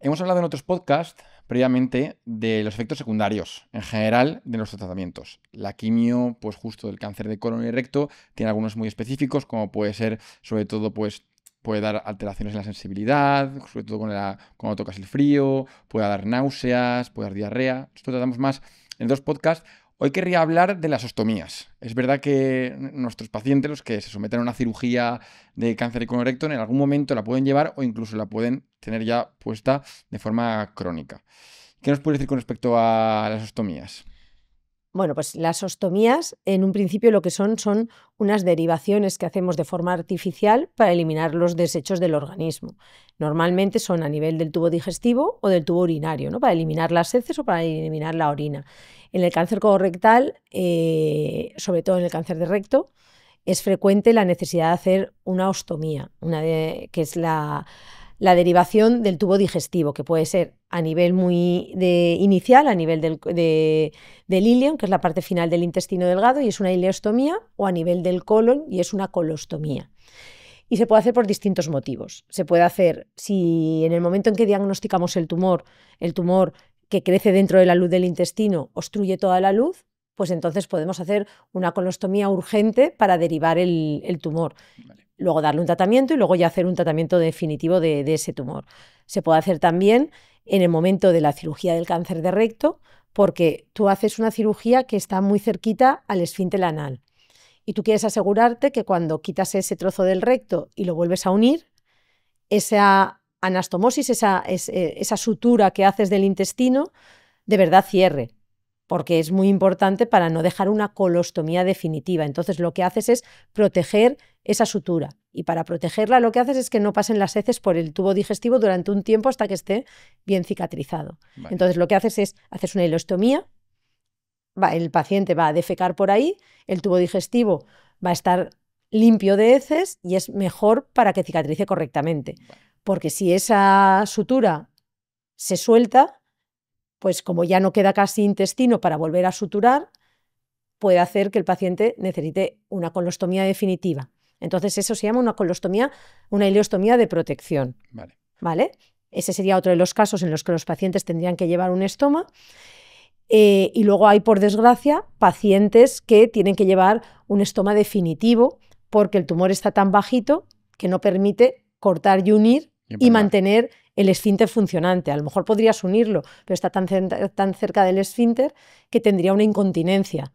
Hemos hablado en otros podcasts previamente de los efectos secundarios en general de nuestros tratamientos. La quimio, pues justo del cáncer de colon y recto, tiene algunos muy específicos, como puede ser, sobre todo, pues puede dar alteraciones en la sensibilidad, sobre todo cuando tocas el frío, puede dar náuseas, puede dar diarrea. Esto tratamos más en dos podcasts. Hoy querría hablar de las ostomías. Es verdad que nuestros pacientes, los que se someten a una cirugía de cáncer de colon recto, en algún momento la pueden llevar o incluso la pueden tener ya puesta de forma crónica. ¿Qué nos puede decir con respecto a las ostomías? Bueno, pues las ostomías en un principio lo que son unas derivaciones que hacemos de forma artificial para eliminar los desechos del organismo. Normalmente son a nivel del tubo digestivo o del tubo urinario, ¿no? Para eliminar las heces o para eliminar la orina. En el cáncer colorectal, sobre todo en el cáncer de recto, es frecuente la necesidad de hacer una ostomía, que es la derivación del tubo digestivo, que puede ser a nivel inicial, a nivel del ilion, que es la parte final del intestino delgado, y es una ileostomía, o a nivel del colon, y es una colostomía. Y se puede hacer por distintos motivos. Se puede hacer si en el momento en que diagnosticamos el tumor que crece dentro de la luz del intestino obstruye toda la luz, pues entonces podemos hacer una colostomía urgente para derivar el tumor. Vale. Luego darle un tratamiento y luego ya hacer un tratamiento definitivo de ese tumor. Se puede hacer también en el momento de la cirugía del cáncer de recto, porque tú haces una cirugía que está muy cerquita al esfínter anal. Y tú quieres asegurarte que cuando quitas ese trozo del recto y lo vuelves a unir, esa anastomosis, esa sutura que haces del intestino, de verdad cierre, porque es muy importante para no dejar una colostomía definitiva. Entonces lo que haces es proteger esa sutura, y para protegerla lo que haces es que no pasen las heces por el tubo digestivo durante un tiempo hasta que esté bien cicatrizado. Vale. Entonces lo que haces es una ileostomía, el paciente va a defecar por ahí, el tubo digestivo va a estar limpio de heces y es mejor para que cicatrice correctamente. Porque si esa sutura se suelta, pues como ya no queda casi intestino para volver a suturar, puede hacer que el paciente necesite una colostomía definitiva. Entonces eso se llama una ileostomía de protección. ¿Vale? Ese sería otro de los casos en los que los pacientes tendrían que llevar un estoma. Y luego hay, por desgracia, pacientes que tienen que llevar un estoma definitivo porque el tumor está tan bajito que no permite cortar y unir y mantener el esfínter funcionante. A lo mejor podrías unirlo, pero está tan cerca del esfínter que tendría una incontinencia.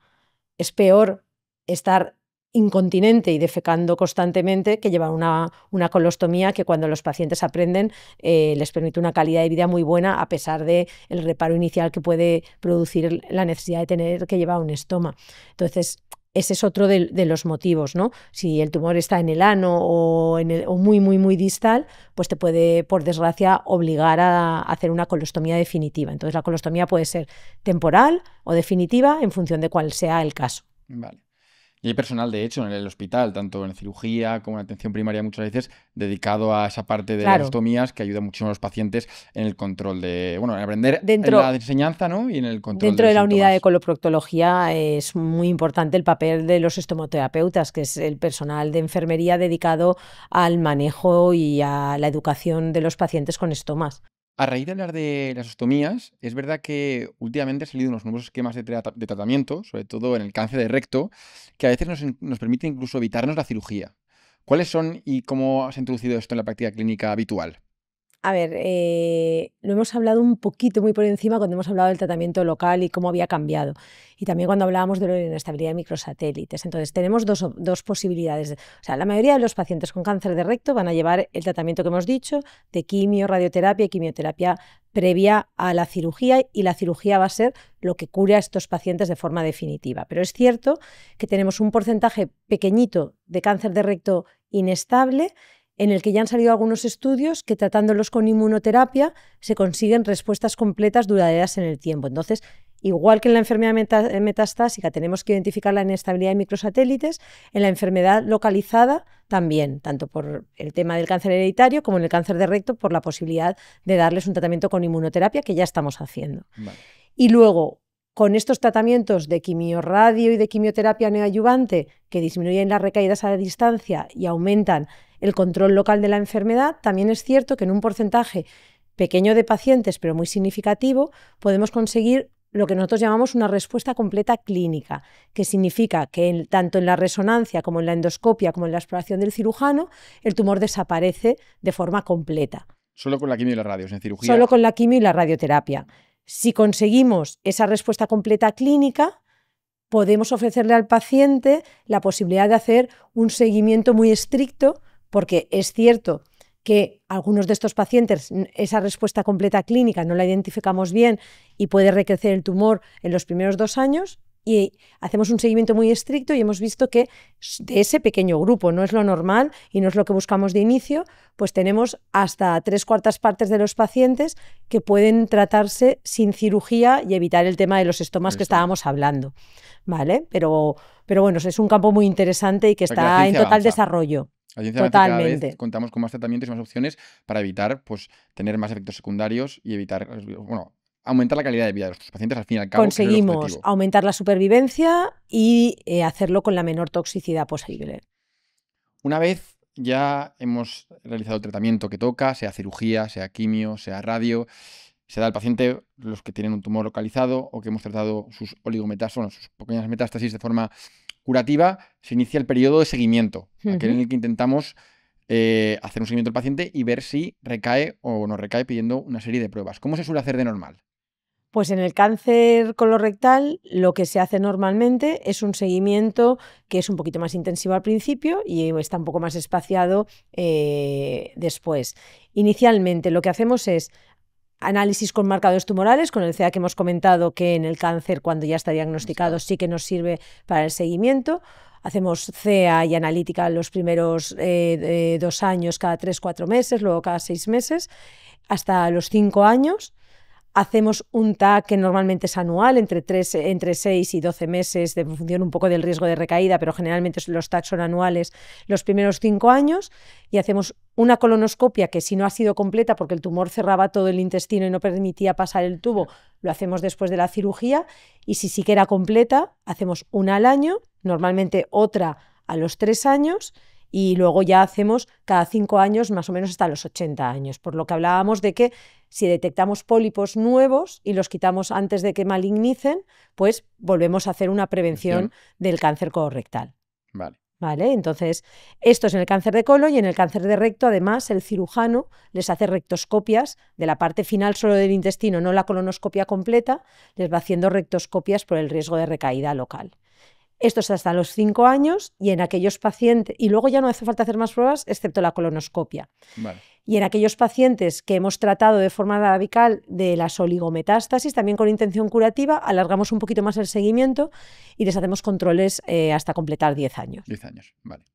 Es peor estar incontinente y defecando constantemente que llevar una colostomía, que cuando los pacientes aprenden les permite una calidad de vida muy buena, a pesar del reparo inicial que puede producir la necesidad de tener que llevar un estoma. Entonces, ese es otro de los motivos, ¿no? Si el tumor está en el ano o muy, muy, muy distal, pues te puede, por desgracia, obligar a hacer una colostomía definitiva. Entonces, la colostomía puede ser temporal o definitiva en función de cuál sea el caso. Vale. Y hay personal, de hecho, en el hospital, tanto en cirugía como en atención primaria, muchas veces, dedicado a esa parte de las ostomías, que ayuda muchísimo a los pacientes en el control de, bueno, en aprender en la enseñanza, ¿no? Y en el control dentro de la síntomas. Unidad de coloproctología es muy importante el papel de los estomoterapeutas, que es el personal de enfermería dedicado al manejo y a la educación de los pacientes con estomas. A raíz de hablar de las ostomías, es verdad que últimamente han salido unos nuevos esquemas de tratamiento, sobre todo en el cáncer de recto, que a veces nos permiten incluso evitarnos la cirugía. ¿Cuáles son y cómo se ha introducido esto en la práctica clínica habitual? A ver, lo hemos hablado un poquito muy por encima cuando hemos hablado del tratamiento local y cómo había cambiado. Y también cuando hablábamos de la inestabilidad de microsatélites. Entonces, tenemos dos posibilidades. O sea, la mayoría de los pacientes con cáncer de recto van a llevar el tratamiento que hemos dicho de quimio, radioterapia y quimioterapia previa a la cirugía, y la cirugía va a ser lo que cure a estos pacientes de forma definitiva. Pero es cierto que tenemos un porcentaje pequeñito de cáncer de recto inestable, en el que ya han salido algunos estudios que, tratándolos con inmunoterapia, se consiguen respuestas completas duraderas en el tiempo. Entonces, igual que en la enfermedad metastásica tenemos que identificar la inestabilidad de microsatélites, en la enfermedad localizada también, tanto por el tema del cáncer hereditario como en el cáncer de recto, por la posibilidad de darles un tratamiento con inmunoterapia, que ya estamos haciendo. Vale. Y luego, con estos tratamientos de quimiorradio y de quimioterapia neoadyuvante, que disminuyen las recaídas a la distancia y aumentan el control local de la enfermedad, también es cierto que en un porcentaje pequeño de pacientes, pero muy significativo, podemos conseguir lo que nosotros llamamos una respuesta completa clínica, que significa que tanto en la resonancia como en la endoscopia como en la exploración del cirujano, el tumor desaparece de forma completa. Solo con la quimio y la radio, en cirugía. Solo con la quimio y la radioterapia. Si conseguimos esa respuesta completa clínica, podemos ofrecerle al paciente la posibilidad de hacer un seguimiento muy estricto, porque es cierto que algunos de estos pacientes esa respuesta completa clínica no la identificamos bien y puede recrecer el tumor en los primeros 2 años, y hacemos un seguimiento muy estricto y hemos visto que de ese pequeño grupo, no es lo normal y no es lo que buscamos de inicio, pues tenemos hasta 3/4 partes de los pacientes que pueden tratarse sin cirugía y evitar el tema de los estomas que estábamos hablando, ¿vale? Pero bueno, es un campo muy interesante y que está en total desarrollo. La ciencia avanza, cada vez contamos con más tratamientos y más opciones para evitar, pues, tener más efectos secundarios y evitar, bueno, aumentar la calidad de vida de nuestros pacientes, al fin y al cabo. Conseguimos aumentar la supervivencia y hacerlo con la menor toxicidad posible. Una vez ya hemos realizado el tratamiento que toca, sea cirugía, sea quimio, sea radio, se da al paciente los que tienen un tumor localizado o que hemos tratado sus oligometástasis, bueno, sus pequeñas metástasis de forma curativa, se inicia el periodo de seguimiento, aquel en el que intentamos hacer un seguimiento del paciente y ver si recae o no recae pidiendo una serie de pruebas. ¿Cómo se suele hacer de normal? Pues en el cáncer colorectal lo que se hace normalmente es un seguimiento que es un poquito más intensivo al principio y está un poco más espaciado después. Inicialmente lo que hacemos es análisis con marcadores tumorales, con el CEA que hemos comentado que en el cáncer cuando ya está diagnosticado sí que nos sirve para el seguimiento. Hacemos CEA y analítica los primeros 2 años cada 3-4 meses, luego cada 6 meses, hasta los 5 años. Hacemos un TAC que normalmente es anual, entre 6 y 12 meses, de función un poco del riesgo de recaída, pero generalmente los TAC son anuales los primeros 5 años. Y hacemos una colonoscopia que, si no ha sido completa porque el tumor cerraba todo el intestino y no permitía pasar el tubo, lo hacemos después de la cirugía. Y si sí que era completa, hacemos una al año, normalmente otra a los 3 años. Y luego ya hacemos cada 5 años, más o menos hasta los 80 años. Por lo que hablábamos de que si detectamos pólipos nuevos y los quitamos antes de que malignicen, pues volvemos a hacer una prevención del cáncer colorectal. Vale, entonces esto es en el cáncer de colon, y en el cáncer de recto, además, el cirujano les hace rectoscopias de la parte final solo del intestino, no la colonoscopia completa, les va haciendo rectoscopias por el riesgo de recaída local. Esto es hasta los 5 años y en aquellos pacientes, y luego ya no hace falta hacer más pruebas excepto la colonoscopia. Y en aquellos pacientes que hemos tratado de forma radical de las oligometástasis, también con intención curativa, alargamos un poquito más el seguimiento y les hacemos controles hasta completar 10 años. 10 años, vale.